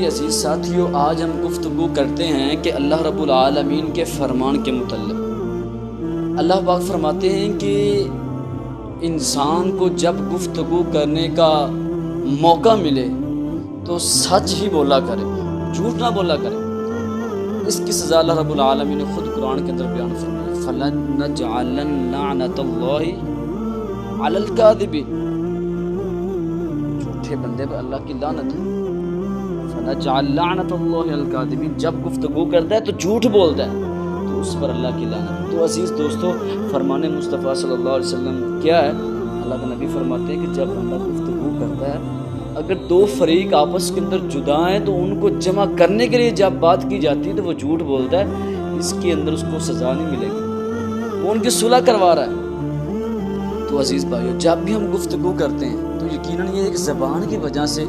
میری عزیز ساتھیوں، آج ہم گفتگو کرتے ہیں کہ اللہ رب العالمین کے فرمان کے متعلق۔ اللہ پاک فرماتے ہیں کہ انسان کو جب گفتگو کرنے کا موقع ملے تو سچ ہی بولا کرے، جھوٹ نہ بولا کرے۔ اس کی سزا اللہ رب العالمین نے خود قرآن کے اندر بیان فرمائی، فَلَنَجْعَلَنَّ لَعْنَةَ اللَّهِ عَلَى الْكَاذِبِينَ، جھوٹے بندے پر اللہ کی لعنت ہے۔ فَنَجْعَلْ لَعْنَةَ اللَّهِ عَلَى الْكَاذِبِينَ، جب گفتگو کرتا ہے تو جھوٹ بولتا ہے تو اس پر اللہ کی لعنت۔ تو عزیز دوستو، فرمان مصطفیٰ صلی اللہ علیہ وسلم کیا ہے؟ اللہ کا نبی فرماتے ہیں کہ جب بندہ گفتگو کرتا ہے، اگر دو فریق آپس کے اندر جدا ہیں تو ان کو جمع کرنے کے لیے جب بات کی جاتی ہے تو وہ جھوٹ بولتا ہے، اس کے اندر اس کو سزا نہیں ملے گی، وہ ان کی صلح کروا رہا ہے۔ تو عزیز بھائیو، جب بھی ہم گفتگو کرتے ہیں تو یقیناً یہ ایک زبان کی وجہ سے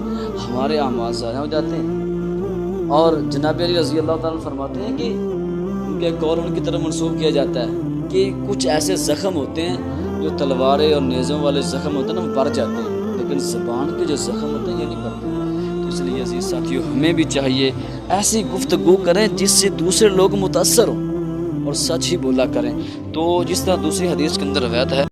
ہمارے اعمال ضائع ہو جاتے ہیں، اور جناب علی رضی اللہ تعالیٰ فرماتے ہیں کہ ان کے قول ان کی طرف منسوب کیا جاتا ہے کہ کچھ ایسے زخم ہوتے ہیں جو تلواریں اور نیزوں والے زخم ہوتے ہیں نا، وہ بڑھ جاتے ہیں، لیکن زبان کے جو زخم ہوتے ہیں یہ نہیں بڑھتے۔ تو اس لیے عزیز ساتھیو، ہمیں بھی چاہیے ایسی گفتگو کریں جس سے دوسرے لوگ متاثر ہوں اور سچ ہی بولا کریں۔ تو جس طرح دوسری حدیث کے اندر روایت ہے